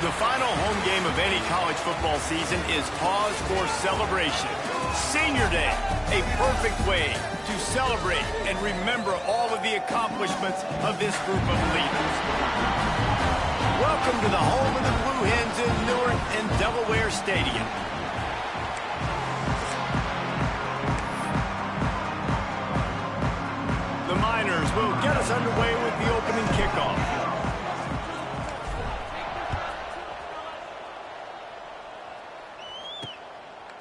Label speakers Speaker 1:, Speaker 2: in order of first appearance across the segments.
Speaker 1: The final home game of any college football season is cause for celebration. Senior Day, a perfect way to celebrate and remember all of the accomplishments of this group of leaders. Welcome to the home of the Blue Hens in Newark and Delaware Stadium. The Miners will get us underway with the opening kickoff.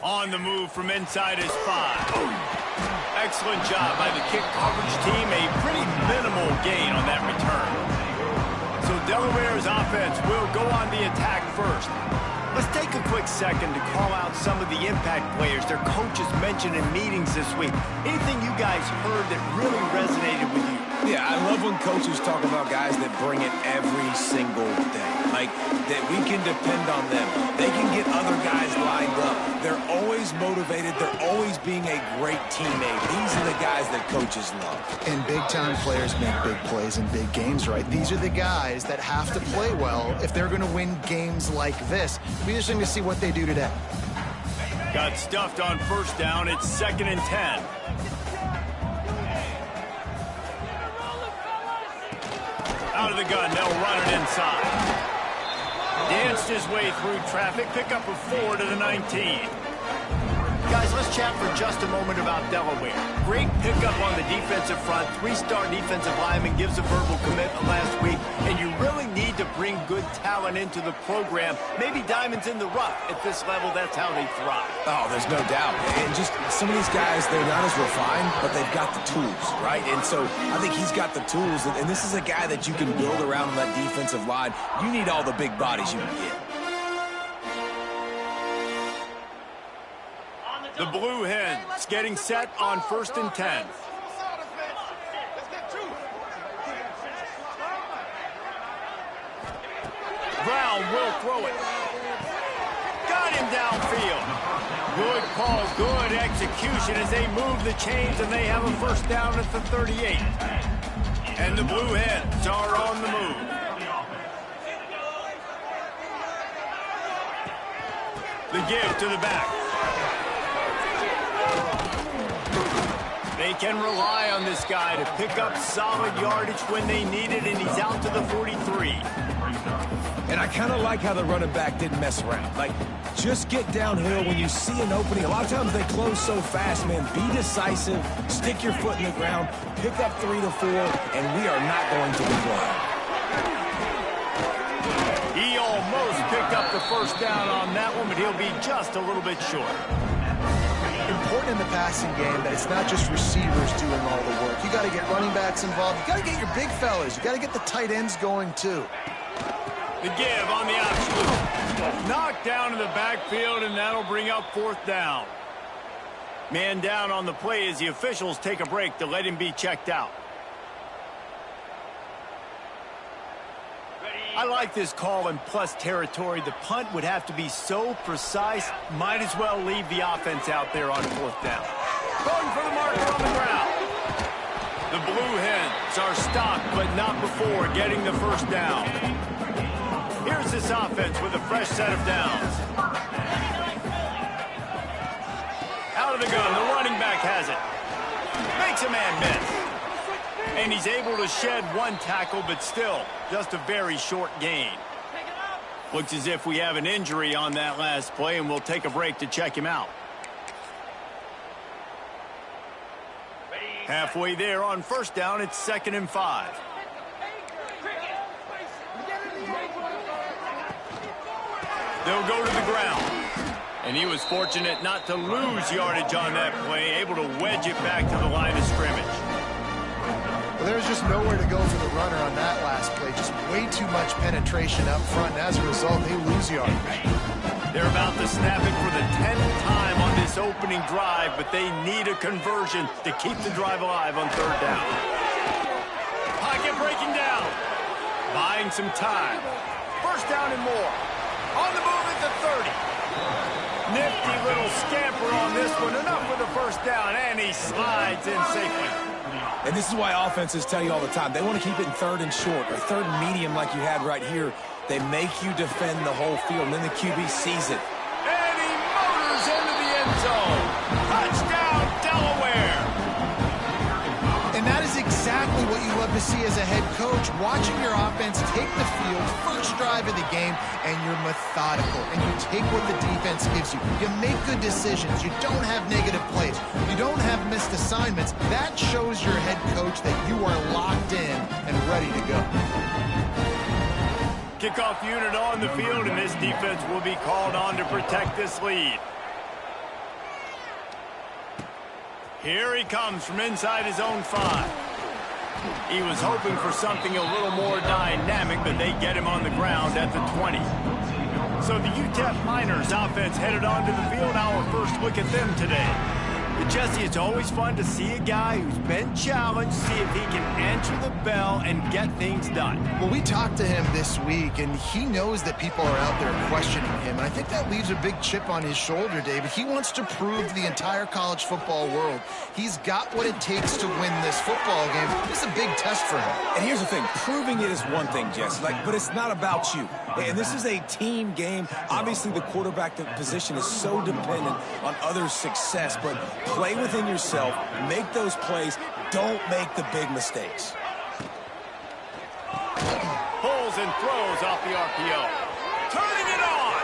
Speaker 1: On the move from inside his 5. Excellent job by the kick coverage team. A pretty minimal gain on that return. So Delaware's offense will go on the attack first. Let's take a quick second to call out some of the impact players their coaches mentioned in meetings this week. Anything you guys heard that really resonated with you?
Speaker 2: Yeah, I love when coaches talk about guys that bring it every single day. Like, that we can depend on them. They can get other guys lined up. They're always motivated. They're always being a great teammate. These are the guys that coaches love.
Speaker 3: And big-time players make big plays in big games, right? These are the guys that have to play well if they're going to win games like this. It'll be interesting to see what they do today.
Speaker 1: Got stuffed on first down. It's 2nd and 10. Out of the gun, they'll run it inside. Danced his way through traffic, pick up a 4 to the 19. Guys, let's chat for just a moment about Delaware. Great pickup on the defensive front. 3-star defensive lineman gives a verbal commitment last week, and you really need to bring good talent into the program. Maybe diamonds in the rough. At this level, that's how they thrive.
Speaker 2: Oh, there's no doubt. And just some of these guys, they're not as refined, but they've got the tools, right? And so I think he's got the tools, and this is a guy that you can build around that defensive line. You need all the big bodies you can get.
Speaker 1: The Blue Hens getting set on 1st and 10. Brown will throw it. Got him downfield. Good call, good execution as they move the chains, and they have a first down at the 38. And the Blue Hens are on the move. The give to the back. They can rely on this guy to pick up solid yardage when they need it, and he's out to the 43.
Speaker 2: And I kind of like how the running back didn't mess around. Like, just get downhill when you see an opening. A lot of times they close so fast, man. Be decisive, stick your foot in the ground, pick up 3 to 4, and we are not going to complain.
Speaker 1: He almost picked up the first down on that one, but he'll be just a little bit short.
Speaker 3: Important in the passing game that it's not just receivers doing all the work. You got to get running backs involved. You got to get your big fellas. You got to get the tight ends going too.
Speaker 1: The give on the option. Knocked down in the backfield, and that'll bring up 4th down. Man down on the play as the officials take a break to let him be checked out. I like this call in plus territory. The punt would have to be so precise, might as well leave the offense out there on 4th down. Going for the marker on the ground. The Blue Hens are stopped, but not before getting the first down. Here's this offense with a fresh set of downs. Out of the gun, the running back has it. Makes a man miss. And he's able to shed 1 tackle, but still, just a very short gain. Looks as if we have an injury on that last play, and we'll take a break to check him out. Halfway there on first down, it's 2nd and 5. They'll go to the ground. And he was fortunate not to lose yardage on that play, able to wedge it back to the line of scrimmage.
Speaker 3: Well, there's just nowhere to go for the runner on that last play. Just way too much penetration up front, and as a result, they lose yardage.
Speaker 1: They're about to snap it for the 10th time on this opening drive, but they need a conversion to keep the drive alive on 3rd down. Pocket breaking down. Buying some time. First down and more. On the move at the 30. Nifty little scamper on this one. Enough for the first down, and he slides in safely.
Speaker 2: And this is why offenses tell you all the time, they want to keep it in 3rd and short or 3rd and medium like you had right here. They make you defend the whole field, and then the QB sees it.
Speaker 1: And he motors into the end zone. Touchdown, Delaware.
Speaker 3: And that is exactly what you love to see as a head coach, watching your offense take the field, first drive of the game, and you're methodical, and you take what the defense gives you. You make good decisions. You don't have negative plays. You don't have missed assignments. That shows your head coach that you are locked in and ready to go.
Speaker 1: Kickoff unit on the field, and this defense will be called on to protect this lead. Here he comes from inside his own 5. He was hoping for something a little more dynamic, but they get him on the ground at the 20. So the UTEP Miners offense headed onto the field. Our first look at them today. But Jesse, it's always fun to see a guy who's been challenged, see if he can answer the bell and get things done.
Speaker 3: Well, we talked to him this week, and he knows that people are out there questioning him. And I think that leaves a big chip on his shoulder, David. He wants to prove to the entire college football world he's got what it takes to win this football game. This is a big test for him.
Speaker 2: And here's the thing. Proving it is one thing, Jesse, but it's not about you. And this is a team game. Obviously, the quarterback position is so dependent on others' success, but play within yourself, make those plays, don't make the big mistakes.
Speaker 1: Pulls and throws off the RPO. Turning it on!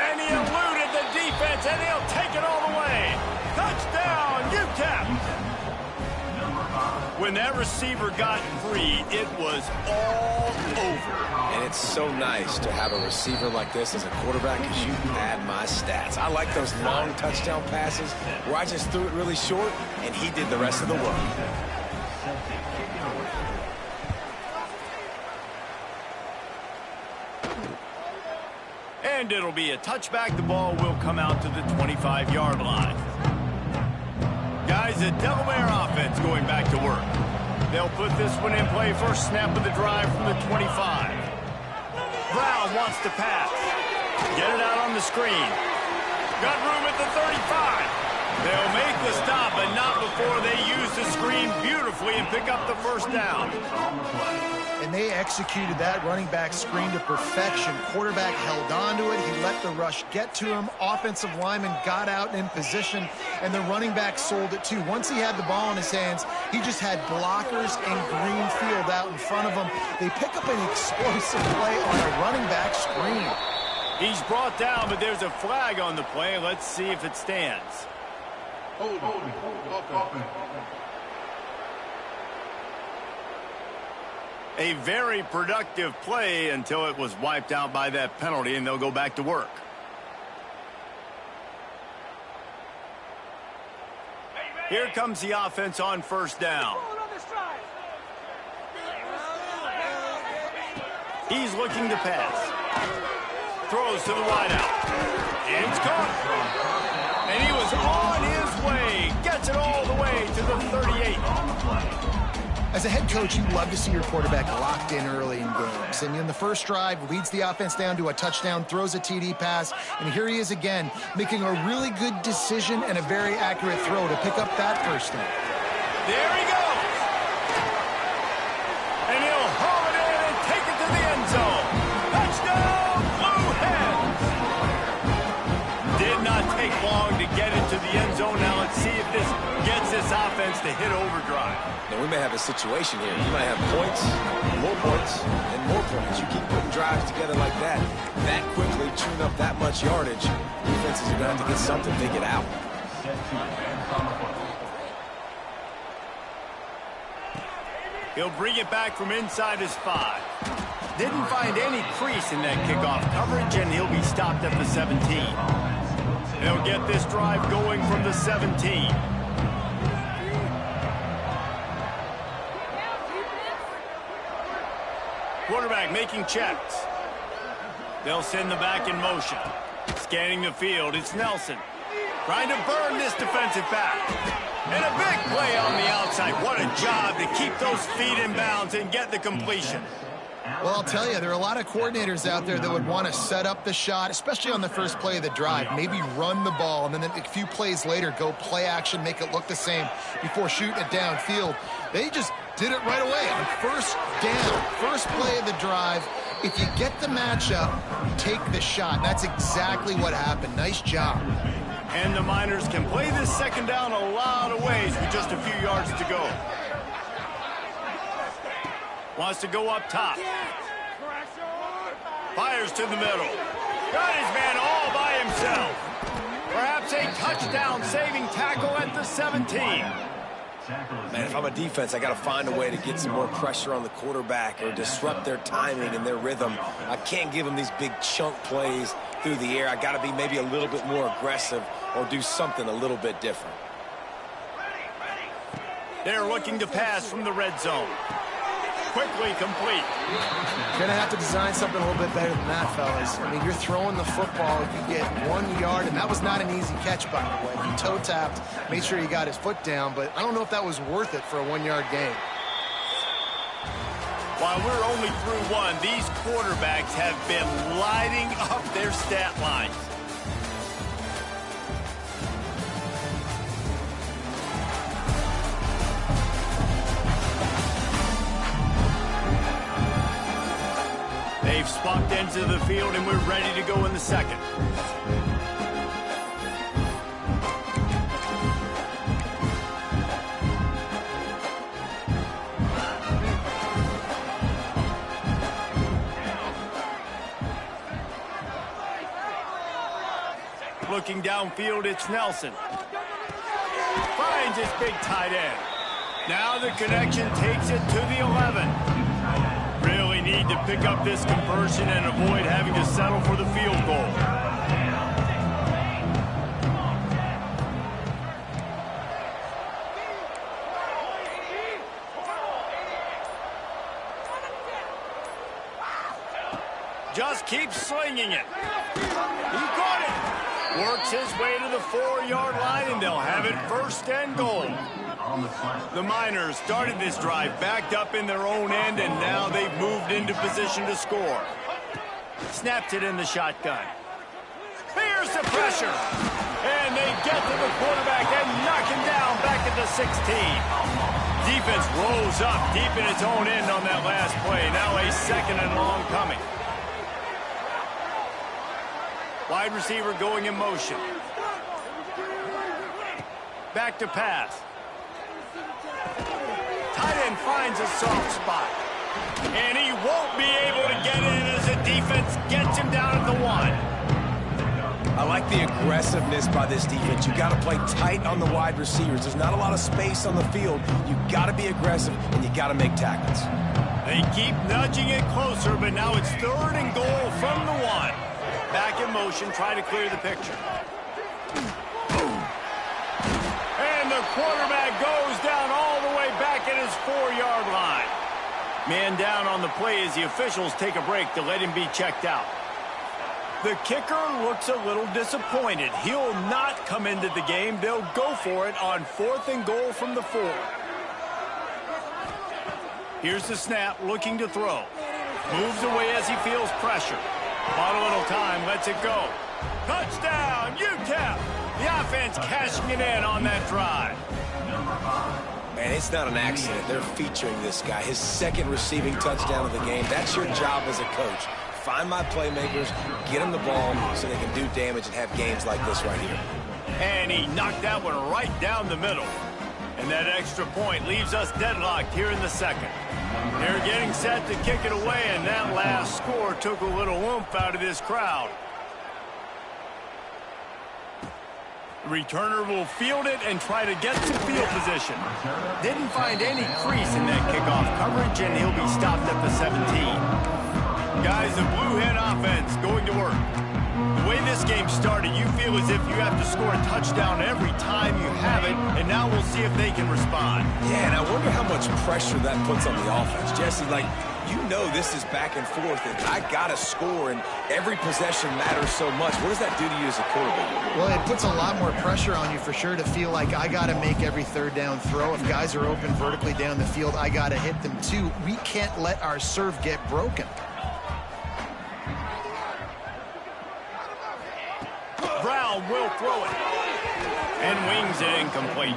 Speaker 1: And he eluded the defense, and he'll take it all the way. Touchdown, UTEP! When that receiver got free, it was all over.
Speaker 2: And it's so nice to have a receiver like this as a quarterback because you pad my stats. I like those long touchdown passes where I just threw it really short and he did the rest of the work.
Speaker 1: And it'll be a touchback. The ball will come out to the 25-yard line. Guys, the Delaware offense going back to work. They'll put this one in play. First snap of the drive from the 25. Brown wants to pass. Get it out on the screen. Got room at the 35. They'll make the stop, but not before they use the screen beautifully and pick up the first down.
Speaker 3: And they executed that running back screen to perfection. Quarterback held on to it. He let the rush get to him. Offensive lineman got out in position, and the running back sold it too. Once he had the ball in his hands, he just had blockers and green field out in front of him. They pick up an explosive play on a running back screen.
Speaker 1: He's brought down, but there's a flag on the play. Let's see if it stands.
Speaker 4: Hold.
Speaker 1: A very productive play until it was wiped out by that penalty, and they'll go back to work. Here comes the offense on first down. He's looking to pass. Throws to the wideout. And it's caught. And he was on his way. Gets it all the way to the 38.
Speaker 3: As a head coach, you love to see your quarterback locked in early in games. And in the first drive, leads the offense down to a touchdown, throws a TD pass, and here he is again, making a really good decision and a very accurate throw to pick up that first down.
Speaker 1: There he goes. And he'll haul it in and take it to the end zone. Touchdown, Blue Hens. Did not take long to get into the end zone. Now let's see if this gets this offense to hit overdrive.
Speaker 2: Now, we may have a situation here. You might have points, and more points. You keep putting drives together like that quickly, tune up that much yardage, defenses are going to have to get something to get out.
Speaker 1: He'll bring it back from inside his 5. Didn't find any crease in that kickoff coverage, and he'll be stopped at the 17. They'll get this drive going from the 17. Quarterback making checks. They'll send the back in motion. Scanning the field, it's Nelson. Trying to burn this defensive back. And a big play on the outside. What a job to keep those feet in bounds and get the completion.
Speaker 3: Well, I'll tell you, there are a lot of coordinators out there that would want to set up the shot, especially on the first play of the drive, maybe run the ball, and then a few plays later go play action, make it look the same before shooting it downfield. They just Did it right away on first down, first play of the drive. If you get the matchup, take the shot. That's exactly what happened. Nice job.
Speaker 1: And the Miners can play this second down a lot of ways with just a few yards to go. Wants to go up top. Fires to the middle. Got his man all by himself. Perhaps a touchdown-saving tackle at the 17.
Speaker 2: Man, if I'm a defense, I got to find a way to get some more pressure on the quarterback or disrupt their timing and their rhythm. I can't give them these big chunk plays through the air. I got to be maybe a little bit more aggressive or do something a little bit different.
Speaker 1: They're looking to pass from the red zone. Quickly complete.
Speaker 3: Gonna have to design something a little bit better than that, fellas. I mean, you're throwing the football. If you get 1 yard, and that was not an easy catch, by the way. He toe tapped, made sure he got his foot down, but I don't know if that was worth it for a 1 yard gain.
Speaker 1: While we're only through one, these quarterbacks have been lighting up their stat lines. They've swapped into the field, and we're ready to go in the second. Looking downfield, it's Nelson. Finds his big tight end. Now the connection takes it to the 11. Really need to pick up this conversion and avoid having to settle for the field goal. Just keeps slinging it. He got it. Works his way to the 4-yard line, and they'll have it first and goal. The Miners started this drive backed up in their own end, and now they've moved into position to score. Snapped it in the shotgun. Here's the pressure. And they get to the quarterback and knock him down back at the 16. Defense rolls up deep in its own end on that last play. Now a second and long coming. Wide receiver going in motion. Back to pass. Tight end finds a soft spot. And he won't be able to get in as the defense gets him down at the 1.
Speaker 2: I like the aggressiveness by this defense. You got to play tight on the wide receivers. There's not a lot of space on the field. You got to be aggressive, and you got to make tackles.
Speaker 1: They keep nudging it closer, but now it's third and goal from the 1. Back in motion, try to clear the picture. And the quarterback goes down all the way back at his 4-yard line. Man down on the play as the officials take a break to let him be checked out. The kicker looks a little disappointed. He'll not come into the game. They'll go for it on 4th and goal from the 4. Here's the snap, looking to throw. Moves away as he feels pressure. Bought a little time, lets it go. Touchdown, UTEP! The offense cashing it in on that drive.
Speaker 2: Man, it's not an accident. They're featuring this guy. His second receiving touchdown of the game. That's your job as a coach. Find my playmakers, get them the ball so they can do damage and have games like this right here.
Speaker 1: And he knocked that one right down the middle. And that extra point leaves us deadlocked here in the second. They're getting set to kick it away, and that last score took a little oomph out of this crowd. The returner will field it and try to get to field position. Didn't find any crease in that kickoff coverage, and he'll be stopped at the 17. Guys, the Blue Hen offense going to work. The way this game started, you feel as if you have to score a touchdown every time you have it, and now we'll see if they can respond.
Speaker 2: Yeah, and I wonder how much pressure that puts on the offense. Jesse, like, you know this is back and forth, and I got to score, and every possession matters so much. What does that do to you as a quarterback?
Speaker 3: Well, it puts a lot more pressure on you for sure to feel like I got to make every third down throw. If guys are open vertically down the field, I got to hit them too. We can't let our serve get broken.
Speaker 1: Brown will throw it. And wings it incomplete.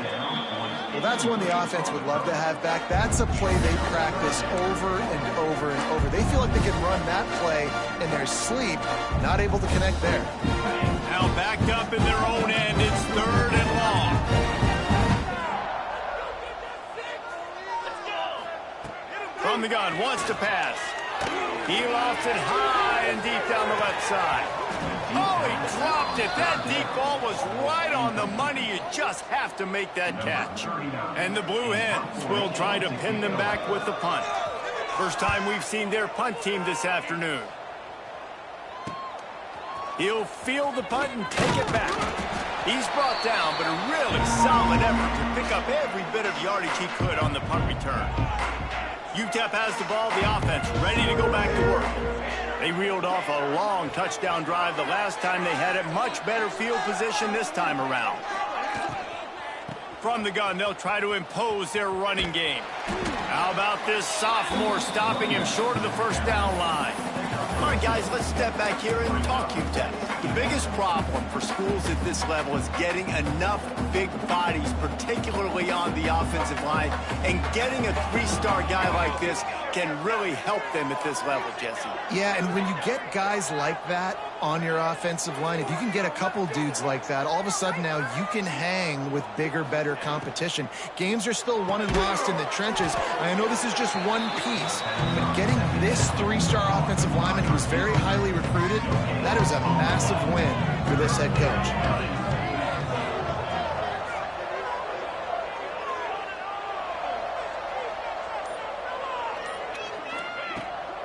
Speaker 3: Well, that's one the offense would love to have back. That's a play they practice over and over and over. They feel like they can run that play in their sleep, not able to connect there.
Speaker 1: Now backed up in their own end, it's 3rd and long. From the gun, wants to pass. He lofts it high and deep down the left side. Oh, he dropped it. That deep ball was right on the money. You just have to make that catch. And the Blue Hens will try to pin them back with the punt. First time we've seen their punt team this afternoon. He'll field the punt and take it back. He's brought down, but a really solid effort to pick up every bit of yardage he could on the punt return. UTEP has the ball, the offense ready to go back to work. They reeled off a long touchdown drive the last time they had it. Much better field position this time around. From the gun, they'll try to impose their running game. How about this sophomore stopping him short of the first down line? All right, guys, let's step back here and talk UTEP. The biggest problem for schools at this level is getting enough big bodies, particularly on the offensive line, and getting a 3-star guy like this can really help them at this level, Jesse.
Speaker 3: Yeah, and when you get guys like that on your offensive line, if you can get a couple dudes like that, all of a sudden now you can hang with bigger, better competition. Games are still won and lost in the trenches. I know this is just one piece, but getting this 3-star offensive lineman who was very highly recruited, that is a massive win for this head coach.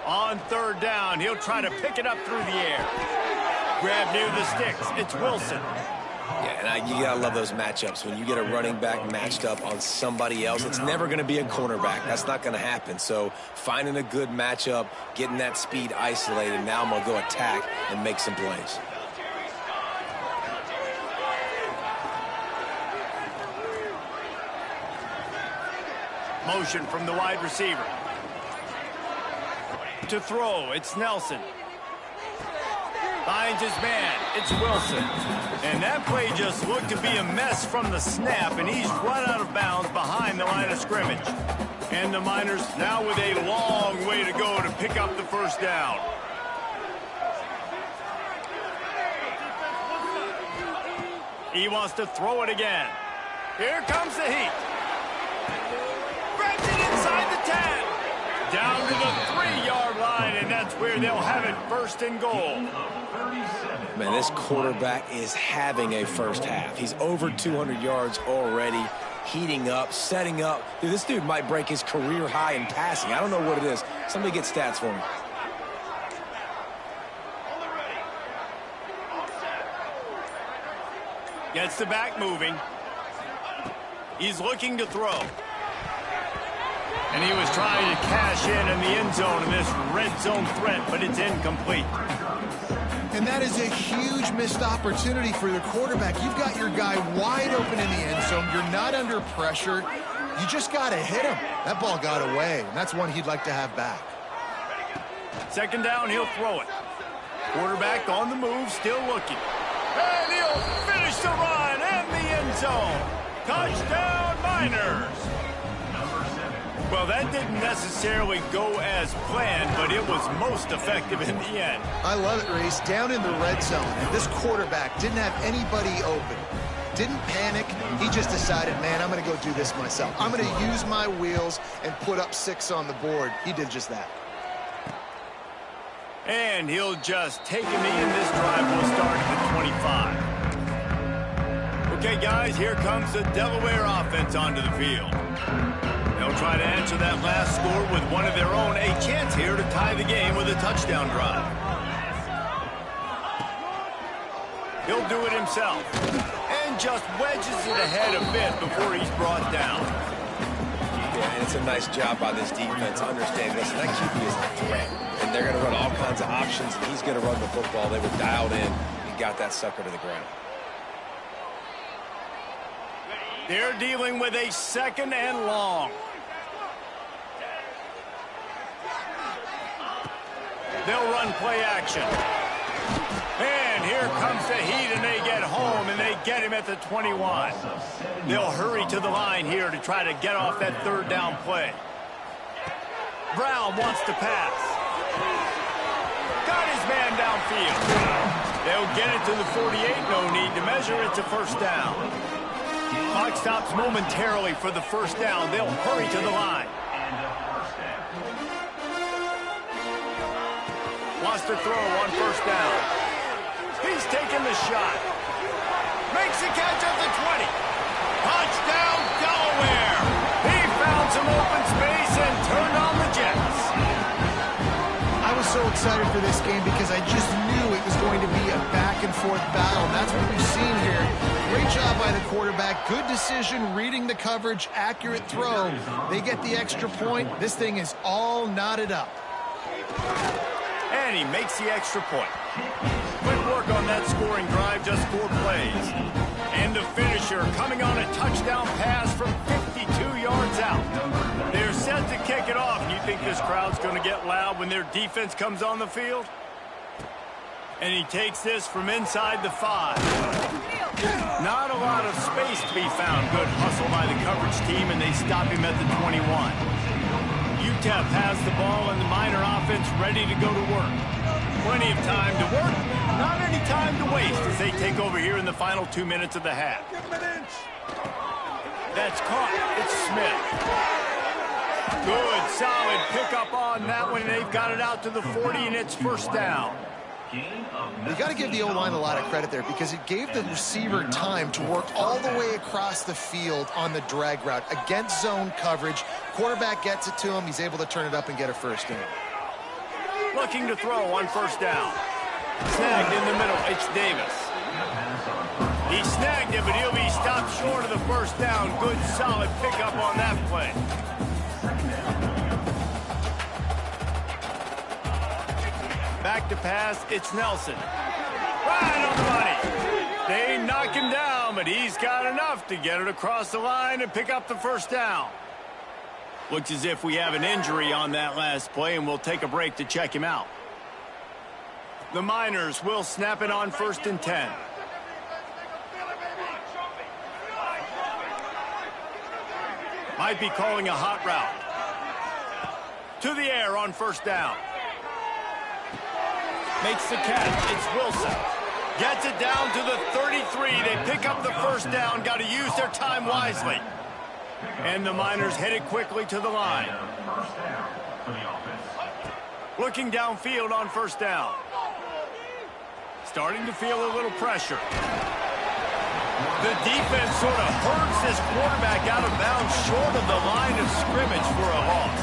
Speaker 1: On 3rd down, he'll try to pick it up through the air. Grab near the sticks. It's Wilson.
Speaker 2: Yeah, and you gotta love those matchups. When you get a running back matched up on somebody else, it's never gonna be a cornerback. That's not gonna happen. So finding a good matchup, getting that speed isolated, now I'm gonna go attack and make some plays.
Speaker 1: Motion from the wide receiver. To throw, it's Nelson. Finds his man, it's Wilson. And that play just looked to be a mess from the snap, and he's run out of bounds behind the line of scrimmage. And the Miners now with a long way to go to pick up the first down. He wants to throw it again. Here comes the heat. Grabs it inside the 10. Down to the 3-yard line, and that's where they'll have it 1st and goal.
Speaker 2: Man, this quarterback is having a first half. He's over 200 yards already, heating up, setting up. Dude, this dude might break his career high in passing. I don't know what it is. Somebody get stats for me.
Speaker 1: Gets the back moving. He's looking to throw. And he was trying to cash in the end zone in this red zone threat, but it's incomplete.
Speaker 3: And that is a huge missed opportunity for the quarterback. You've got your guy wide open in the end zone. You're not under pressure. You just got to hit him. That ball got away, and that's one he'd like to have back. 2nd down, he'll throw it. Quarterback on the move, still looking. And he'll finish the run in the end zone. Touchdown, Miners. Well, that didn't necessarily go as planned, but it was most effective in the end. I love it, Reese. Down in the red zone, and this quarterback didn't have anybody open. Didn't panic. He just decided, man, I'm going to go do this myself. I'm going to use my wheels and put up 6 on the board. He did just that. And he'll just take a knee, and this drive will start at the 25. Okay, guys, here comes the Delaware offense onto the field. They'll try to answer that last score with one of their own. A chance here to tie the game with a touchdown drive. He'll do it himself. And just wedges it ahead a bit before he's brought down.
Speaker 2: Yeah, and it's a nice job by this defense. Understand, listen, that QB is a threat. And they're going to run all kinds of options. And he's going to run the football. They were dialed in and got that sucker to the ground.
Speaker 1: They're dealing with a 2nd and long. They'll run play action. And here comes the heat, and they get home, and they they get him at the 21. They'll hurry to the line here to try to get off that third down play. Brown wants to pass. Got his man downfield. They'll get it to the 48. No need to measure. It's a first down. Clock stops momentarily for the first down. They'll hurry to the line. Wants to throw on first down. He's taking the shot. Makes the catch at the 20. Touchdown, Delaware. He found some open space and turned on the Jets.
Speaker 3: I was so excited for this game because I just knew it was going to be a back-and-forth battle. And that's what we've seen here. Great job by the quarterback. Good decision, reading the coverage, accurate throw. They get the extra point. This thing is all knotted up.
Speaker 1: And he makes the extra point. Quick work on that scoring drive, just 4 plays. And the finisher coming on a touchdown pass from 52 yards out. They're set to kick it off. You think this crowd's going to get loud when their defense comes on the field? And he takes this from inside the 5. Not a lot of space to be found. Good hustle by the coverage team, and they stop him at the 21. UTEP has the ball and the Miner offense ready to go to work. Plenty of time to work, not any time to waste as they take over here in the final 2 minutes of the half. That's caught. It's Smith. Good, solid pickup on that one. They've got it out to the 40, and it's first down.
Speaker 3: You got to give the O-line a lot of credit there because it gave the receiver time to work all the way across the field on the drag route against zone coverage. Quarterback gets it to him. He's able to turn it up and get a first down.
Speaker 1: Looking to throw on first down. Snagged in the middle. It's Davis. He snagged it, but he'll be stopped short of the first down. Good, solid pickup on that play. Back to pass, it's Nelson. Right on the money. They knock him down, but he's got enough to get it across the line and pick up the first down. Looks as if we have an injury on that last play, and we'll take a break to check him out. The Miners will snap it on 1st and 10. Might be calling a hot route. To the air on first down. Makes the catch. It's Wilson. Gets it down to the 33. They pick up the first down. Got to use their time wisely. And the Miners headed quickly to the line. Looking downfield on first down. Starting to feel a little pressure. The defense sort of hurts this quarterback out of bounds short of the line of scrimmage for a loss.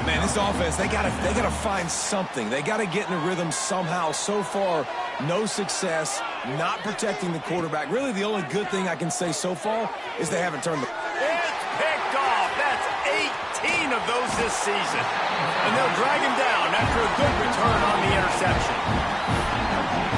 Speaker 2: Man, this offense, they gotta find something. They gotta get in a rhythm somehow. So far, no success, not protecting the quarterback. Really, the only good thing I can say so far is they haven't turned the...
Speaker 1: It's picked off. That's 18 of those this season. And they'll drag him down after a good return on the interception.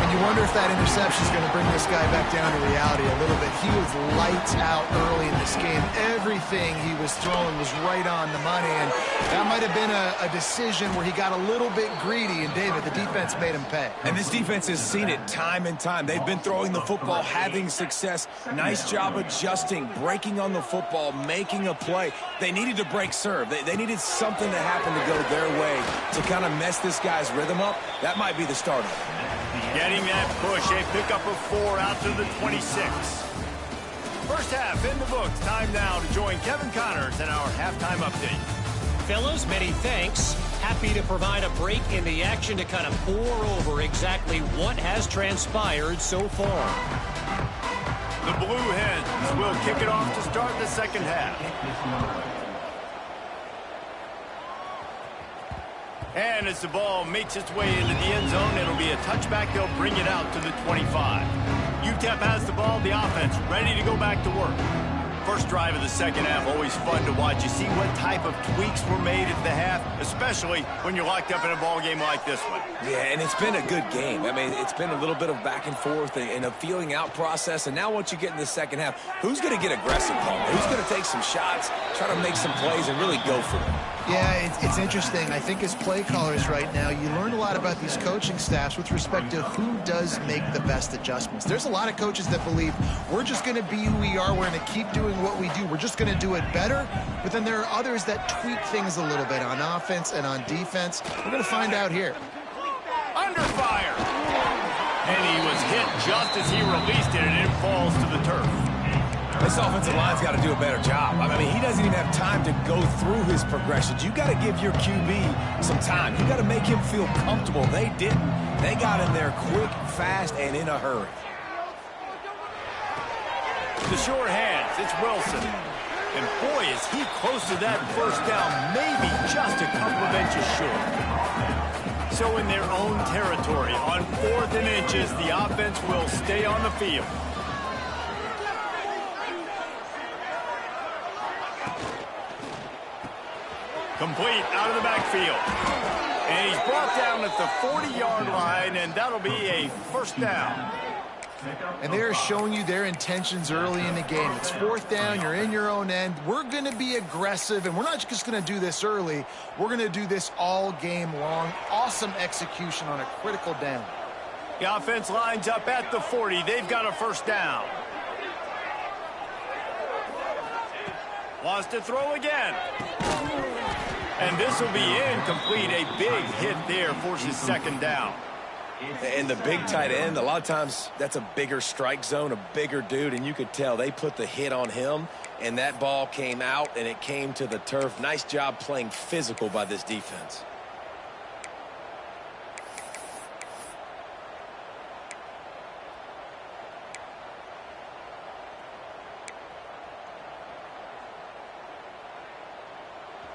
Speaker 3: And you wonder if that interception is going to bring this guy back down to reality a little bit. He was lights out early in this game. Everything he was throwing was right on the money, and that might have been a decision where he got a little bit greedy, and David, the defense made him pay.
Speaker 2: And this defense has seen it time and time. They've been throwing the football, having success. Nice job adjusting, breaking on the football, making a play. They needed to break serve. They needed something to happen to go their way to kind of mess this guy's rhythm up. That might be the start of it.
Speaker 1: Getting that push, a pickup of 4 out to the 26. First half in the books. Time now to join Kevin Connors in our halftime update.
Speaker 4: Fellows, many thanks. Happy to provide a break in the action to kind of pour over exactly what has transpired so far.
Speaker 1: The Blue Hens will kick it off to start the second half. And as the ball makes its way into the end zone, it'll be a touchback. They'll bring it out to the 25. UTEP has the ball, the offense ready to go back to work. First drive of the second half, always fun to watch. You see what type of tweaks were made at the half, especially when you're locked up in a ball game like this one.
Speaker 2: Yeah, and it's been a good game. I mean, it's been a little bit of back and forth and a feeling out process. And now once you get in the second half, who's going to get aggressive, Paul? Who's going to take some shots, try to make some plays, and really go for it?
Speaker 3: Yeah, it's interesting. I think as play callers right now, you learn a lot about these coaching staffs with respect to who does make the best adjustments. There's a lot of coaches that believe we're just going to be who we are. We're going to keep doing what we do. We're just going to do it better. But then there are others that tweak things a little bit on offense and on defense. We're going to find out here.
Speaker 1: Under fire. And he was hit just as he released it, and it falls to the turf.
Speaker 2: This offensive line's got to do a better job. I mean, he doesn't even have time to go through his progressions. You got to give your QB some time. You got to make him feel comfortable. They didn't. They got in there quick, fast, and in a hurry.
Speaker 1: The short hands, it's Wilson. And boy, is he close to that first down, maybe just a couple of inches short. So in their own territory, on 4th and inches, the offense will stay on the field. Complete out of the backfield. And he's brought down at the 40-yard line, and that'll be a first down.
Speaker 3: And they're showing you their intentions early in the game. It's 4th down. You're in your own end. We're going to be aggressive, and we're not just going to do this early. We're going to do this all game long. Awesome execution on a critical down.
Speaker 1: The offense lines up at the 40. They've got a first down. Wants to throw again. And this will be incomplete. A big hit there forces second down.
Speaker 2: And the big tight end, a lot of times that's a bigger strike zone, a bigger dude, and you could tell they put the hit on him, and that ball came out, and it came to the turf. Nice job playing physical by this defense.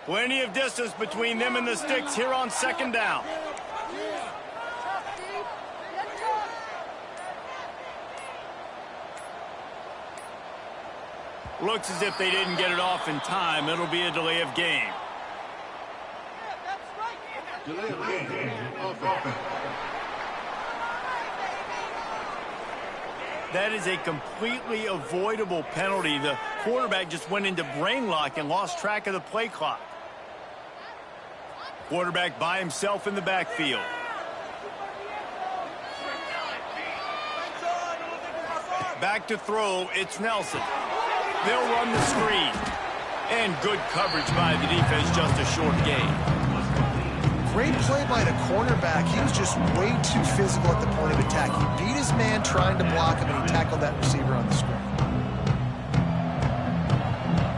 Speaker 1: Plenty of distance between them and the sticks here on second down. Looks as if they didn't get it off in time. It'll be a delay of game.
Speaker 5: Delay of game.
Speaker 1: That is a completely avoidable penalty. The quarterback just went into brain lock and lost track of the play clock. Quarterback by himself in the backfield. Back to throw, it's Nelson. They'll run the screen. And good coverage by the defense, just a short gain.
Speaker 3: Great play by the cornerback. He was just way too physical at the point of attack. He beat his man trying to block him, and he tackled that receiver on the screen.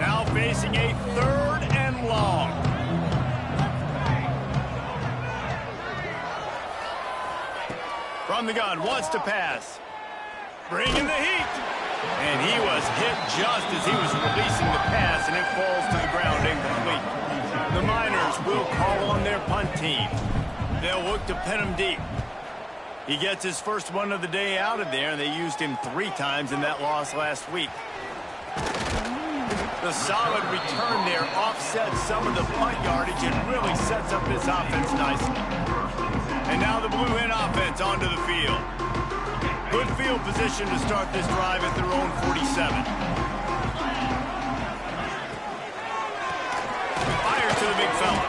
Speaker 1: Now facing a 3rd and long. From the gun, wants to pass. Bringing the heat. And he was hit just as he was releasing the pass, and it falls to the ground incomplete. The Miners will call on their punt team. They'll look to pin him deep. He gets his first one of the day out of there, and they used him 3 times in that loss last week. The solid return there offsets some of the punt yardage and really sets up this offense nicely. And now the Blue Hen offense onto the field. Good field position to start this drive at their own 47. Fires to the big fella.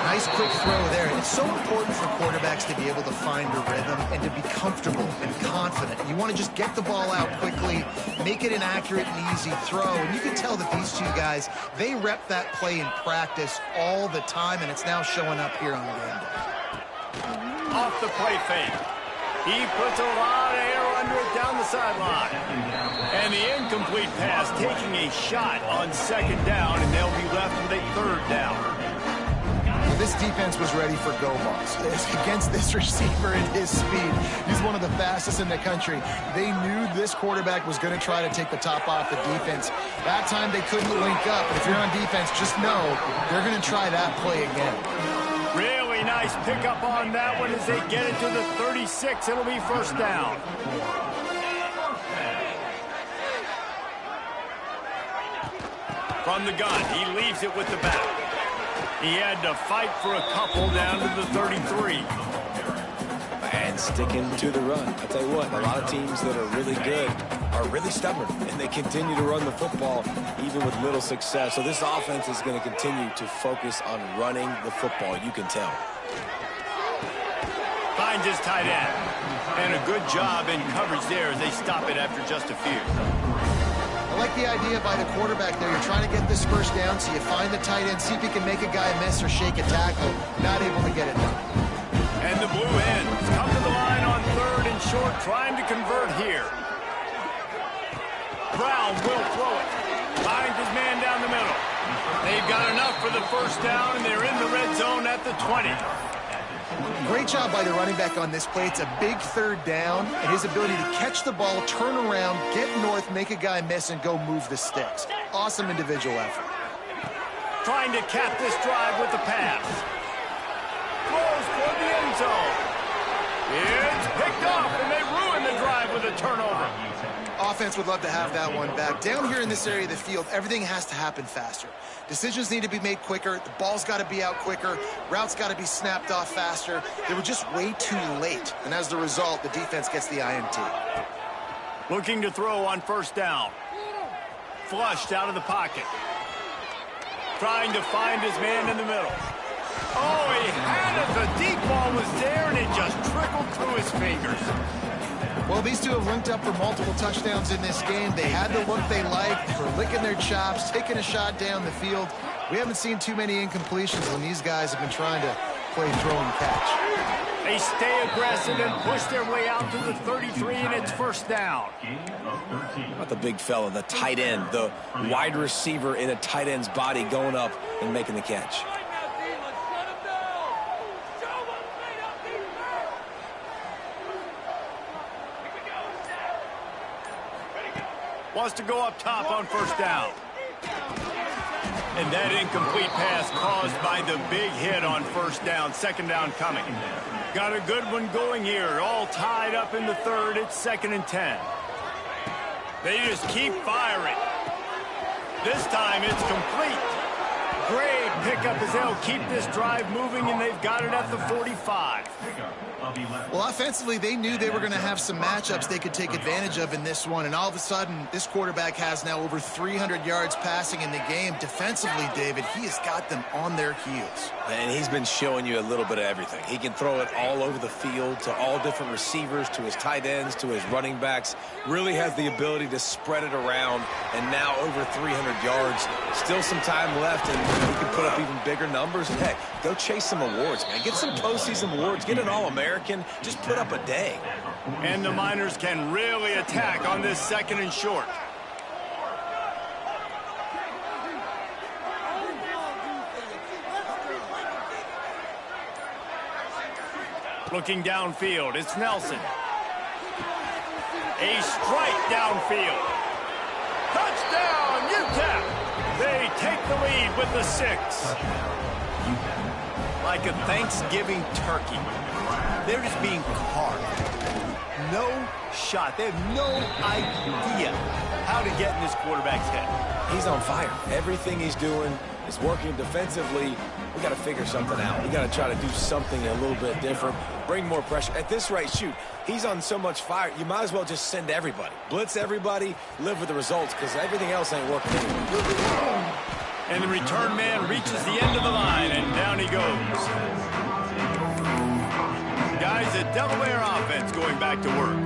Speaker 3: Nice quick throw there. It's so important for quarterbacks to be able to find a rhythm and to be comfortable and confident. You want to just get the ball out quickly, make it an accurate and easy throw. And you can tell that these two guys, they rep that play in practice all the time, and it's now showing up here on the game day.
Speaker 1: Off the play fake. He puts a lot of air under it down the sideline. And the incomplete pass taking a shot on second down, and they'll be left with a 3rd down.
Speaker 3: This defense was ready for go balls. Against this receiver and his speed, he's one of the fastest in the country. They knew this quarterback was going to try to take the top off the defense. That time they couldn't link up, but if you're on defense, just know they're going to try that play again.
Speaker 1: Really nice pickup on that one as they get it to the 36. It'll be first down. From the gun, he leaves it with the back. He had to fight for a couple down to the 33.
Speaker 2: And sticking to the run. I'll tell you what, a lot of teams that are really good are really stubborn, and they continue to run the football even with little success. So this offense is going to continue to focus on running the football. You can tell.
Speaker 1: Finds his tight end. And a good job in coverage there as they stop it after just a few.
Speaker 3: I like the idea by the quarterback there. You're trying to get this first down, so you find the tight end, see if he can make a guy miss or shake a tackle. Not able to get it done.
Speaker 1: And the Blue Hens come to the line on 3rd and short, trying to convert here. Brown will throw it. Finds his man down the middle. They've got enough for the first down, and they're in the red zone at the 20.
Speaker 3: Great job by the running back on this play. It's a big 3rd down, and his ability to catch the ball, turn around, get north, make a guy miss, and go move the sticks. Awesome individual effort.
Speaker 1: Trying to cap this drive with the pass. Throws toward the end zone. It's picked off, and they ruin the drive with a turnover.
Speaker 3: Offense would love to have that one back. Down here in this area of the field, everything has to happen faster. Decisions need to be made quicker. The ball's got to be out quicker. Routes got to be snapped off faster. They were just way too late. And as the result, the defense gets the INT.
Speaker 1: Looking to throw on 1st down. Flushed out of the pocket. Trying to find his man in the middle. Oh, he had it. The deep ball was there, and it just trickled through his fingers.
Speaker 3: Well, these two have linked up for multiple touchdowns in this game. They had the look they liked. They were licking their chops, taking a shot down the field. We haven't seen too many incompletions when these guys have been trying to play throw and catch.
Speaker 1: They stay aggressive and push their way out to the 33, and it's 1st down.
Speaker 2: Not the big fella, the tight end, the wide receiver in a tight end's body going up and making the catch.
Speaker 1: Wants to go up top on 1st down. And that incomplete pass caused by the big hit on 1st down. 2nd down coming. Got a good one going here. All tied up in the 3rd. It's 2nd and 10. They just keep firing. This time it's complete. Great pickup as they'll keep this drive moving, and they've got it at the 45.
Speaker 3: Well, offensively, they knew they were going to have some matchups they could take advantage of in this one, and all of a sudden, this quarterback has now over 300 yards passing in the game. Defensively, David, he has got them on their heels.
Speaker 2: And he's been showing you a little bit of everything. He can throw it all over the field to all different receivers, to his tight ends, to his running backs. Really has the ability to spread it around, and now over 300 yards. Still some time left, and he can put up even bigger numbers. And heck, go chase some awards, man. Get some postseason awards. Get an All-American. Just put up a day.
Speaker 1: And the Miners can really attack on this 2nd and short. Looking downfield, it's Nelson. A strike downfield. Touchdown, UTEP! They take the lead with the 6. Like a Thanksgiving turkey. They're just being carved. No shot. They have no idea how to get in this quarterback's head.
Speaker 2: He's on fire. Everything he's doing is working defensively. We got to figure something out. We got to try to do something a little bit different. Bring more pressure. At this rate, shoot, he's on so much fire, you might as well just send everybody. Blitz everybody, live with the results, because everything else ain't working anyway.
Speaker 1: And the return man reaches the end of the line, and down he goes. Guys, the Delaware offense going back to work.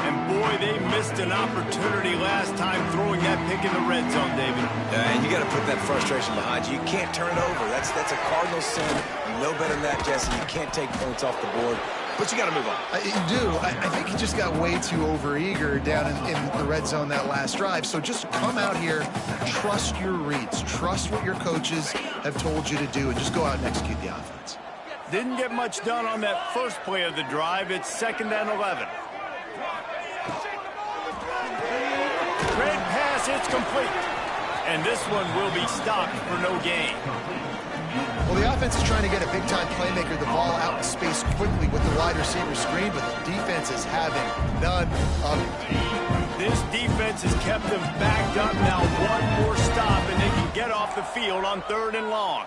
Speaker 1: And boy, they missed an opportunity last time throwing that pick in the red zone, David.
Speaker 2: And you got to put that frustration behind you. You can't turn it over. That's a cardinal sin. You know better than that, Jesse. You can't take points off the board. But you got to move on.
Speaker 3: You do. I think he just got way too overeager down in the red zone that last drive. So just come out here, trust your reads, trust what your coaches have told you to do, and just go out and execute the offense.
Speaker 1: Didn't get much done on that first play of the drive. It's 2nd and 11. Great pass, it's complete. And this one will be stopped for no gain.
Speaker 3: Well, the offense is trying to get a big-time playmaker the ball out in space quickly with the wide receiver screen, but the defense is having none of it.
Speaker 1: This defense has kept them backed up. Now one more stop, and they can get off the field on 3rd and long.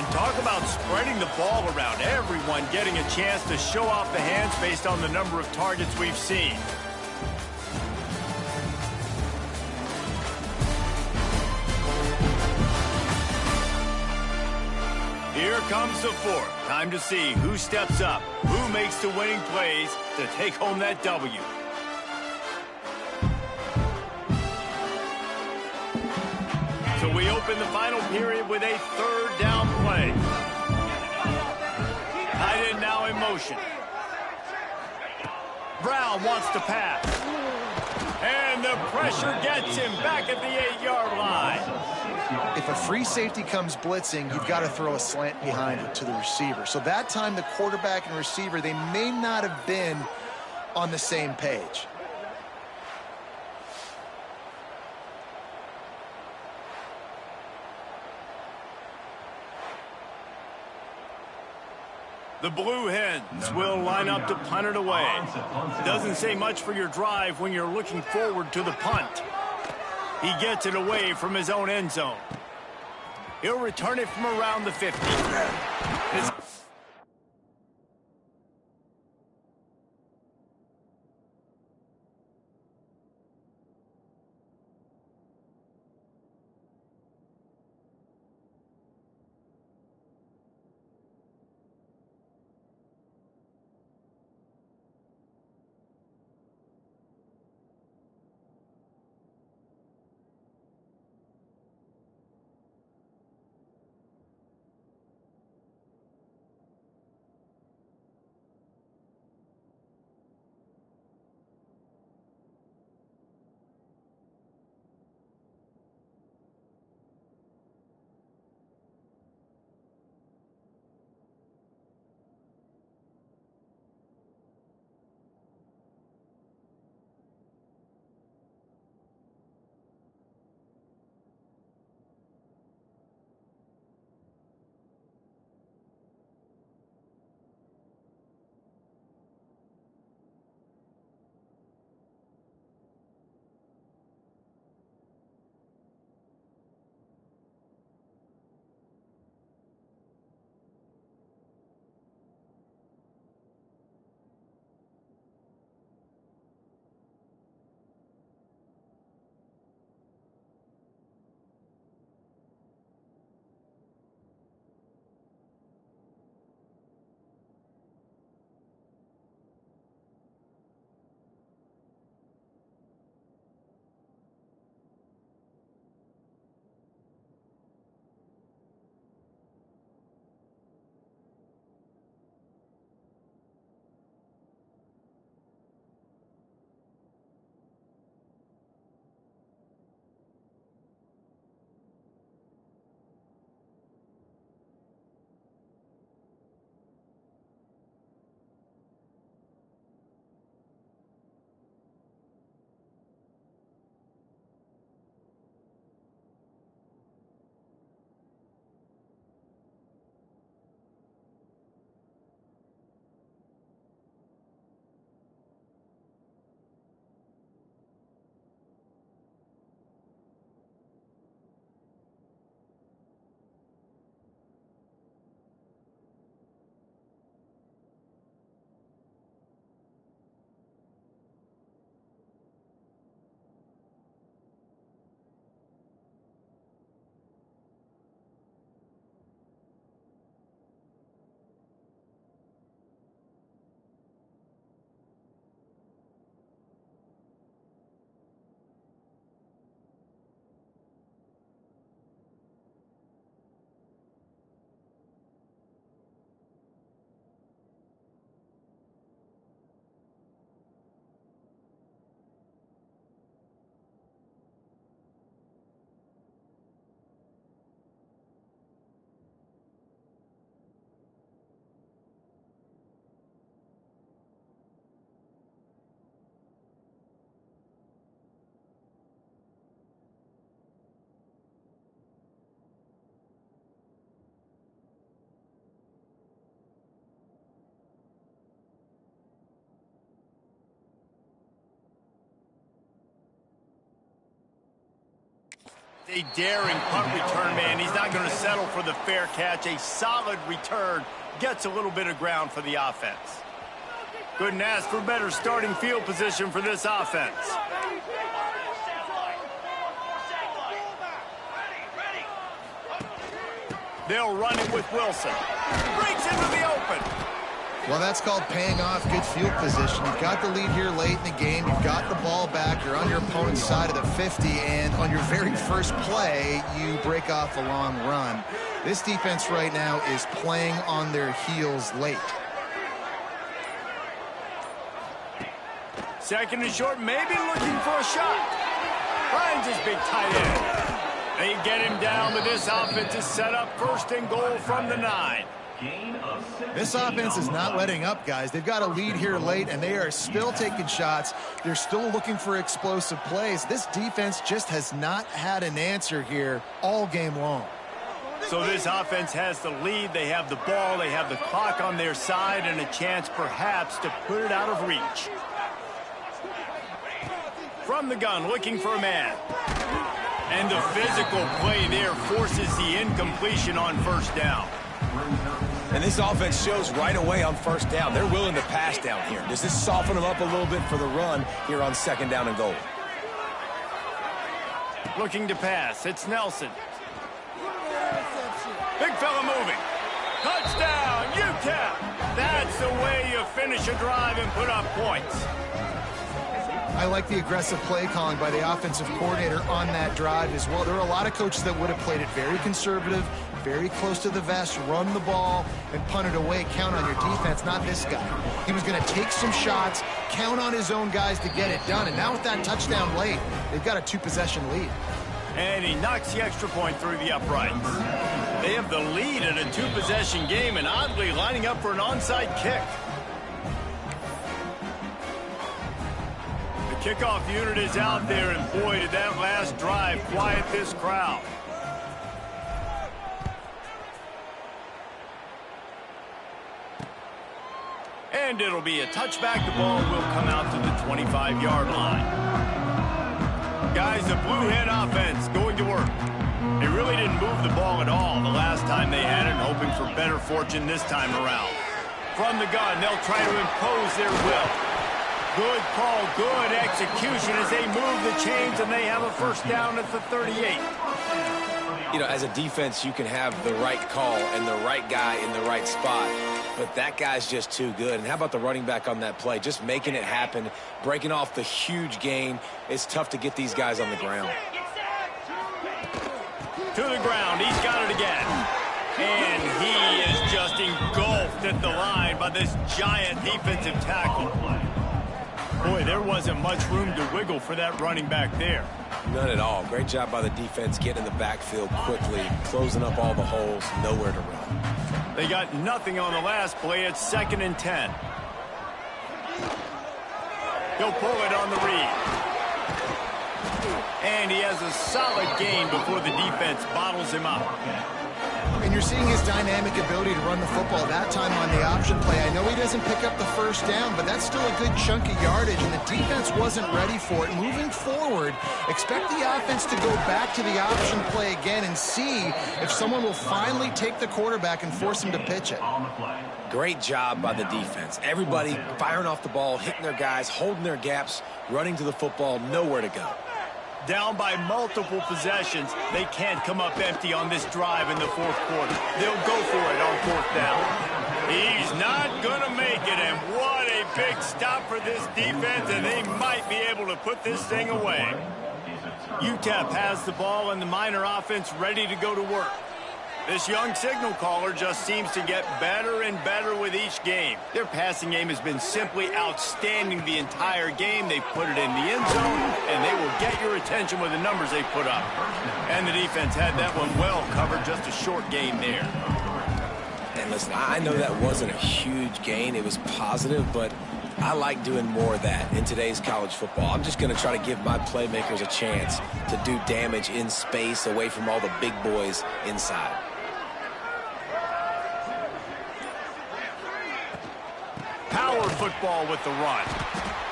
Speaker 1: And talk about spreading the ball around. Everyone getting a chance to show off the hands based on the number of targets we've seen. Here comes the fourth. Time to see who steps up, who makes the winning plays to take home that W. So we open the final period with a third down play. Tight end now in motion. Brown wants to pass. And the pressure gets him back at the 8-yard line.
Speaker 3: If a free safety comes blitzing, you've got to throw a slant behind it to the receiver. So that time the quarterback and receiver, they may not have been on the same page.
Speaker 1: The Blue Hens will line up to punt it away. Doesn't say much for your drive when you're looking forward to the punt. He gets it away from his own end zone. He'll return it from around the 50. A daring punt return, man. He's not going to settle for the fair catch. A solid return gets a little bit of ground for the offense. Couldn't ask for better starting field position for this offense. They'll run it with Wilson. Breaks into the open.
Speaker 3: Well, that's called paying off good field position. You've got the lead here late in the game. You've got the ball back. You're on your opponent's side of the 50, and on your very first play, you break off a long run. This defense right now is playing on their heels late.
Speaker 1: Second and short, maybe looking for a shot. Finds his big tight end. They get him down, but this offense is set up first and goal from the 9.
Speaker 3: This offense is not letting up, guys. They've got a lead here late, and they are still taking shots. They're still looking for explosive plays. This defense just has not had an answer here all game long.
Speaker 1: So this offense has the lead. They have the ball. They have the clock on their side and a chance perhaps to put it out of reach. From the gun, looking for a man. And the physical play there forces the incompletion on first down.
Speaker 2: And this offense shows right away on first down. They're willing to pass down here. Does this soften them up a little bit for the run here on second down and goal?
Speaker 1: Looking to pass. It's Nelson. Big fella moving. Touchdown, UTEP. That's the way you finish a drive and put up points.
Speaker 3: I like the aggressive play calling by the offensive coordinator on that drive as well. There are a lot of coaches that would have played it very conservative, very close to the vest, run the ball, and punt it away, count on your defense. Not this guy. He was going to take some shots, count on his own guys to get it done. And now with that touchdown late, they've got a 2-possession lead.
Speaker 1: And he knocks the extra point through the uprights. They have the lead in a 2-possession game and oddly lining up for an onside kick. Kickoff unit is out there, and boy, did that last drive quiet this crowd. And it'll be a touchback. The ball will come out to the 25-yard line. Guys, the Blue Hen offense going to work. They really didn't move the ball at all the last time they had it, hoping for better fortune this time around. From the gun, they'll try to impose their will. Good call, good execution as they move the chains, and they have a first down at the 38.
Speaker 2: You know, as a defense, you can have the right call and the right guy in the right spot, but that guy's just too good. And how about the running back on that play? Just making it happen, breaking off the huge gain. It's tough to get these guys on the ground.
Speaker 1: To the ground, he's got it again. And he is just engulfed at the line by this giant defensive tackle. Boy, there wasn't much room to wiggle for that running back there.
Speaker 2: None at all. Great job by the defense getting in the backfield quickly, closing up all the holes, nowhere to run.
Speaker 1: They got nothing on the last play. It's 2nd and 10. He'll pull it on the read. And he has a solid gain before the defense bottles him up.
Speaker 3: And you're seeing his dynamic ability to run the football that time on the option play. I know he doesn't pick up the first down, but that's still a good chunk of yardage, and the defense wasn't ready for it. Moving forward, expect the offense to go back to the option play again and see if someone will finally take the quarterback and force him to pitch it.
Speaker 2: Great job by the defense. Everybody firing off the ball, hitting their guys, holding their gaps, running to the football, nowhere to go.
Speaker 1: Down by multiple possessions, they can't come up empty on this drive in the fourth quarter. They'll go for it on 4th down. He's not going to make it, and what a big stop for this defense, and they might be able to put this thing away. UTEP has the ball, and the Miner offense ready to go to work. This young signal caller just seems to get better and better with each game. Their passing game has been simply outstanding the entire game. They put it in the end zone, and they will get your attention with the numbers they put up. And the defense had that one well covered, just a short game there.
Speaker 2: And listen, I know that wasn't a huge gain. It was positive, but I like doing more of that in today's college football. I'm just going to try to give my playmakers a chance to do damage in space away from all the big boys inside.
Speaker 1: Power football with the run.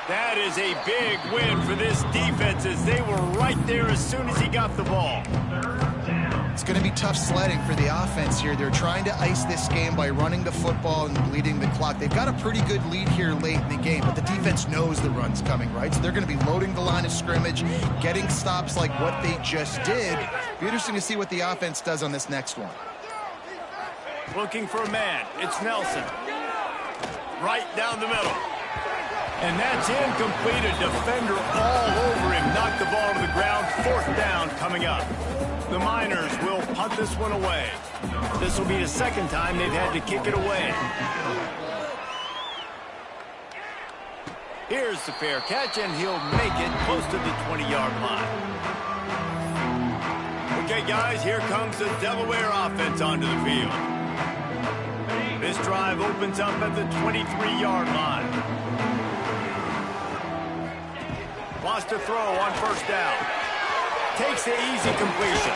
Speaker 1: That is a big win for this defense as they were right there as soon as he got the ball.
Speaker 3: It's going to be tough sledding for the offense here. They're trying to ice this game by running the football and bleeding the clock. They've got a pretty good lead here late in the game, but the defense knows the run's coming, right? So they're going to be loading the line of scrimmage, getting stops like what they just did. Be interesting to see what the offense does on this next one.
Speaker 1: Looking for a man. It's Nelson. Right down the middle. And that's incomplete. A defender all over him. Knocked the ball to the ground. 4th down coming up. The Miners will punt this one away. This will be the 2nd time they've had to kick it away. Here's the fair catch, and he'll make it close to the 20-yard line. Okay, guys, here comes the Delaware offense onto the field. This drive opens up at the 23-yard line. Lost a throw on 1st down. Takes the easy completion.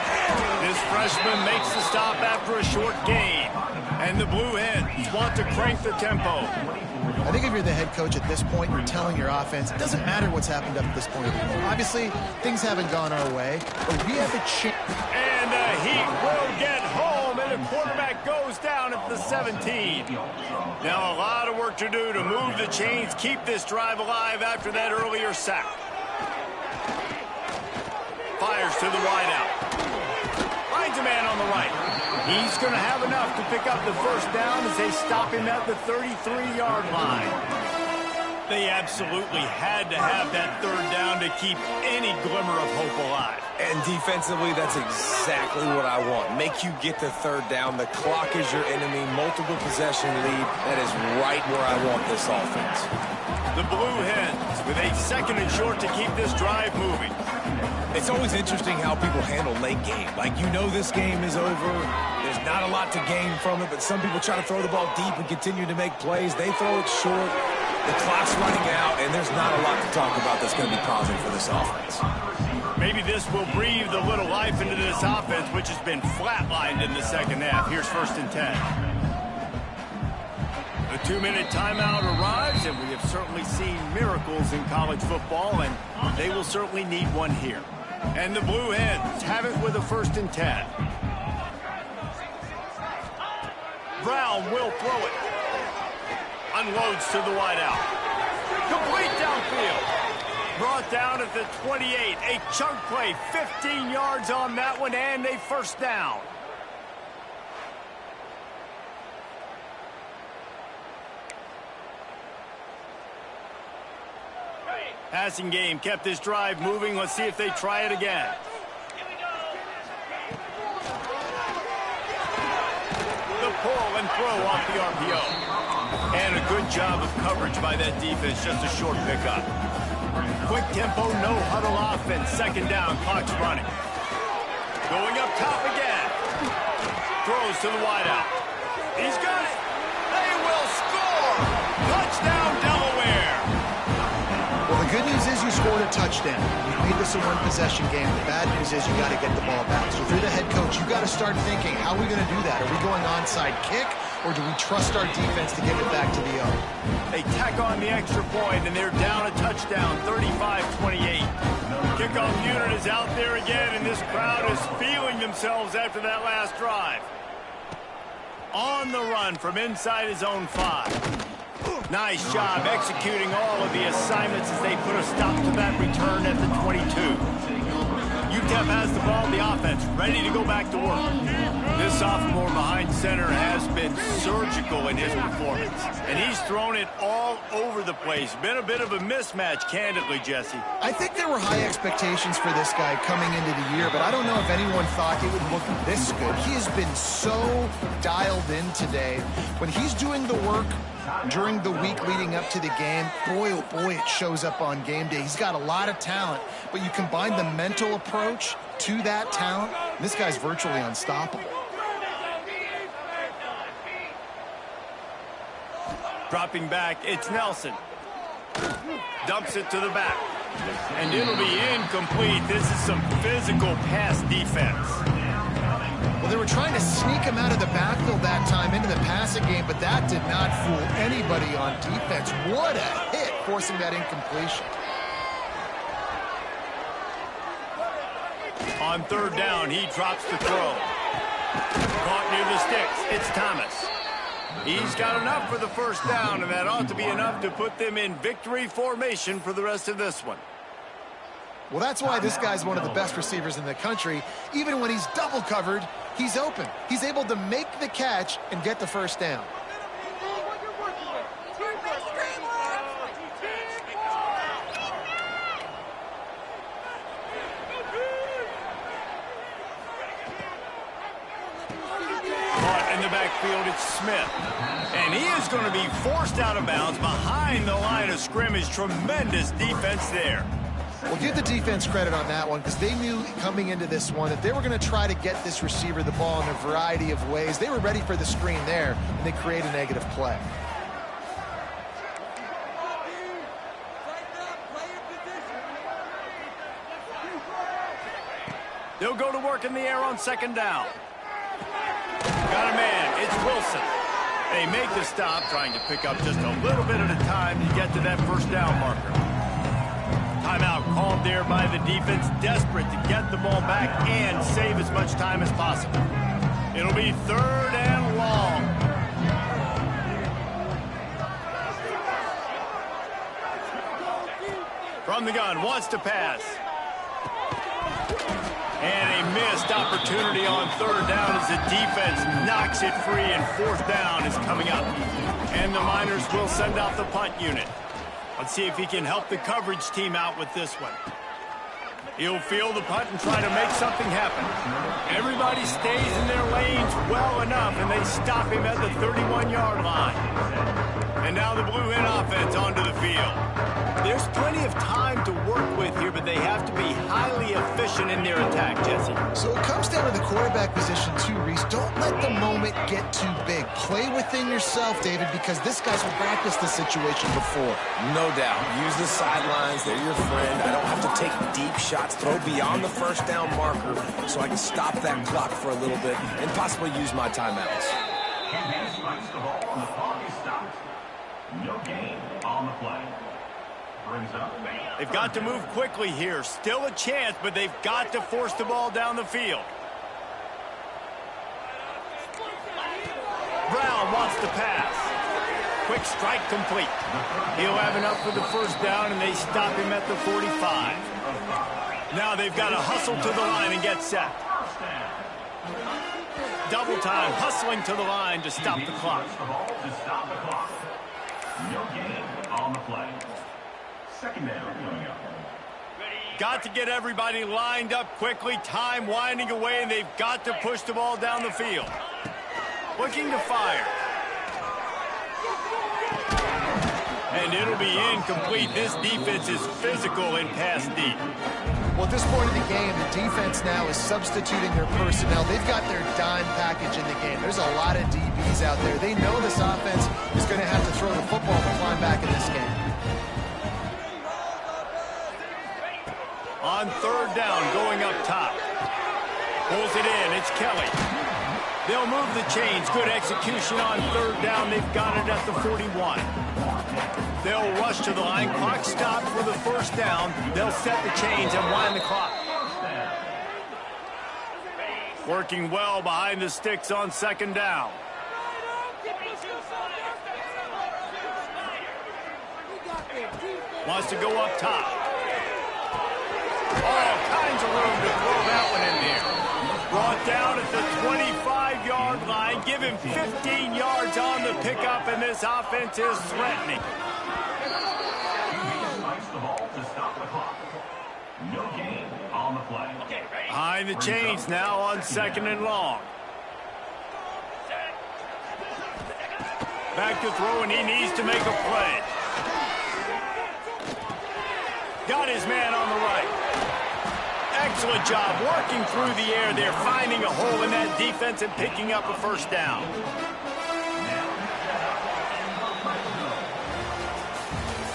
Speaker 1: This freshman makes the stop after a short gain. And the Blue Hens want to crank the tempo.
Speaker 3: I think if you're the head coach at this point, you're telling your offense, it doesn't matter what's happened up to this point. Obviously, things haven't gone our way, but we have a chance.
Speaker 1: And the Heat will get home, and the quarterback goes down at the 17. Now a lot of work to do to move the chains, keep this drive alive after that earlier sack. Fires to the wideout. Finds a man on the right. He's going to have enough to pick up the 1st down as they stop him at the 33-yard line. They absolutely had to have that 3rd down to keep any glimmer of hope alive.
Speaker 2: And defensively, that's exactly what I want. Make you get the 3rd down. The clock is your enemy. Multiple possession lead. That is right where I want this offense.
Speaker 1: The Blue Hens with a 2nd and short to keep this drive moving.
Speaker 2: It's always interesting how people handle late game. Like, you know this game is over. There's not a lot to gain from it, but some people try to throw the ball deep and continue to make plays. They throw it short. The clock's running out, and there's not a lot to talk about that's going to be positive for this offense.
Speaker 1: Maybe this will breathe a little life into this offense, which has been flatlined in the 2nd half. Here's 1st and 10. The 2-minute timeout arrives, and we have certainly seen miracles in college football, and they will certainly need one here. And the Blue Hens have it with a 1st and 10. Brown will throw it. Unloads to the wideout. Complete downfield. Brought down at the 28. A chunk play. 15 yards on that one, and a 1st down. Passing game kept this drive moving. Let's see if they try it again. The pull and throw off the RPO. And a good job of coverage by that defense. Just a short pickup. Quick tempo, no huddle offense. 2nd down, clock's running. Going up top again. Throws to the wideout. He's got it. They will score. Touchdown, Delaware.
Speaker 3: Well, the good news is you scored a touchdown. You made this a one-possession game. The bad news is you got to get the ball back. So if you're the head coach, you got to start thinking, how are we going to do that? Are we going onside kick, or do we trust our defense to get it back to the O?
Speaker 1: They tack on the extra point, and they're down a touchdown, 35-28. Kickoff unit is out there again, and this crowd is feeling themselves after that last drive. On the run from inside his own 5. Nice job executing all of the assignments as they put a stop to that return at the 22. UTEP has the ball, the offense ready to go back to work. This sophomore behind center has been surgical in his performance, and he's thrown it all over the place. Been a bit of a mismatch, candidly, Jesse.
Speaker 3: I think there were high expectations for this guy coming into the year, but I don't know if anyone thought it would look this good. He has been so dialed in today. When he's doing the work during the week leading up to the game, boy, oh boy, it shows up on game day. He's got a lot of talent, but you combine the mental approach to that talent, this guy's virtually unstoppable.
Speaker 1: Dropping back, it's Nelson. Dumps it to the back. And it'll be incomplete. This is some physical pass defense.
Speaker 3: Well, they were trying to sneak him out of the backfield that time into the passing game, but that did not fool anybody on defense. What a hit forcing that incompletion.
Speaker 1: On third down, he drops the throw. Caught near the sticks. It's Thomas. He's got enough for the first down, and that ought to be enough to put them in victory formation for the rest of this one.
Speaker 3: Well, that's why this guy's one of the best receivers in the country. Even when he's double covered, he's open. He's able to make the catch and get the first down.
Speaker 1: Caught in the backfield, it's Smith. And he is going to be forced out of bounds behind the line of scrimmage. Tremendous defense there.
Speaker 3: Well, give the defense credit on that one because they knew coming into this one that they were going to try to get this receiver the ball in a variety of ways. They were ready for the screen there, and they create a negative play.
Speaker 1: They'll go to work in the air on second down. Got a man. It's Wilson. They make the stop, trying to pick up just a little bit at a time to get to that first down marker. Timeout called there by the defense, desperate to get the ball back and save as much time as possible. It'll be third and long. From the gun, wants to pass. And a missed opportunity on third down as the defense knocks it free, and fourth down is coming up. And the Miners will send out the punt unit. Let's see if he can help the coverage team out with this one. He'll field the punt and try to make something happen. Everybody stays in their lanes well enough, and they stop him at the 31-yard line. And now the Blue Hen offense onto the field. There's plenty of time to work with here, but they have to be highly efficient in their attack, Jesse.
Speaker 3: So it comes down to the quarterback position too, Reese. Don't let the moment get too big. Play within yourself, David, because this guy's practiced this situation before.
Speaker 2: No doubt. Use the sidelines. They're your friend. I don't have to take deep shots. Throw beyond the first down marker so I can stop that clock for a little bit and possibly use my timeouts.
Speaker 5: No gain on the play.
Speaker 1: They've got to move quickly here. Still a chance, but they've got to force the ball down the field. Brown wants to pass. Quick strike complete. He'll have enough for the first down, and they stop him at the 45. Now they've got to hustle to the line and get set. Double time, hustling to the line to stop the clock.
Speaker 5: No gain on the play. Second down coming up.
Speaker 1: Got to get everybody lined up quickly. Time winding away, and they've got to push the ball down the field. Looking to fire. And it'll be incomplete. This defense is physical and pass deep.
Speaker 3: Well, at this point in the game, the defense now is substituting their personnel. They've got their dime package in the game. There's a lot of DBs out there. They know this offense is going to have to throw the football to climb back in this game.
Speaker 1: On third down, going up top. Pulls it in. It's Kelly. They'll move the chains. Good execution on third down. They've got it at the 41. They'll rush to the line. Clock stopped for the first down. They'll set the chains and wind the clock. Working well behind the sticks on second down. Wants to go up top. All kinds of room to throw that one in there. Brought down at the 25-yard line. Give him 15 yards on the pickup, and this offense is threatening.
Speaker 5: The ball to stop the clock. No gain on the play.
Speaker 1: Behind the chains now on second and long. Back to throw, and he needs to make a play. Got his man on the right. Excellent job working through the air there, finding a hole in that defense and picking up a first down.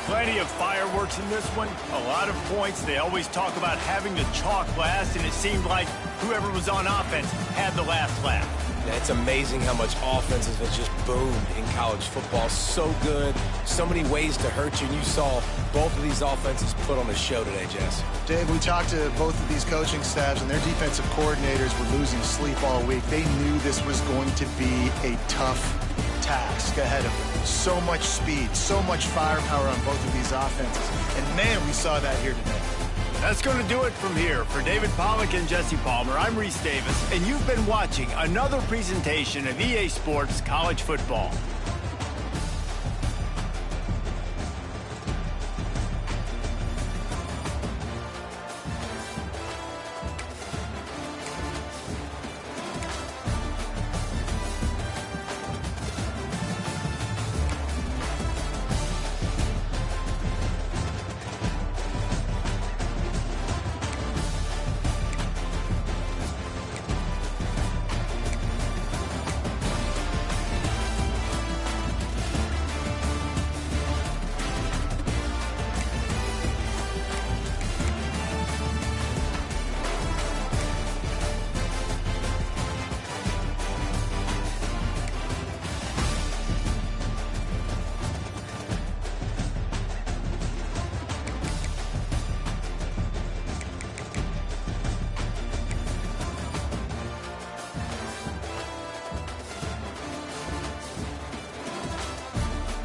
Speaker 1: Plenty of fireworks in this one. A lot of points. They always talk about having the chalk last, and it seemed like whoever was on offense had the last laugh.
Speaker 2: It's amazing how much offenses have just boomed in college football. So good, so many ways to hurt you, and you saw both of these offenses put on a show today, Jess.
Speaker 3: Dave, we talked to both of these coaching staffs, and their defensive coordinators were losing sleep all week. They knew this was going to be a tough task ahead of them. So much speed, so much firepower on both of these offenses. And, man, we saw that here today.
Speaker 1: That's going to do it from here. For David Pollack and Jesse Palmer, I'm Reese Davis, and you've been watching another presentation of EA Sports College Football.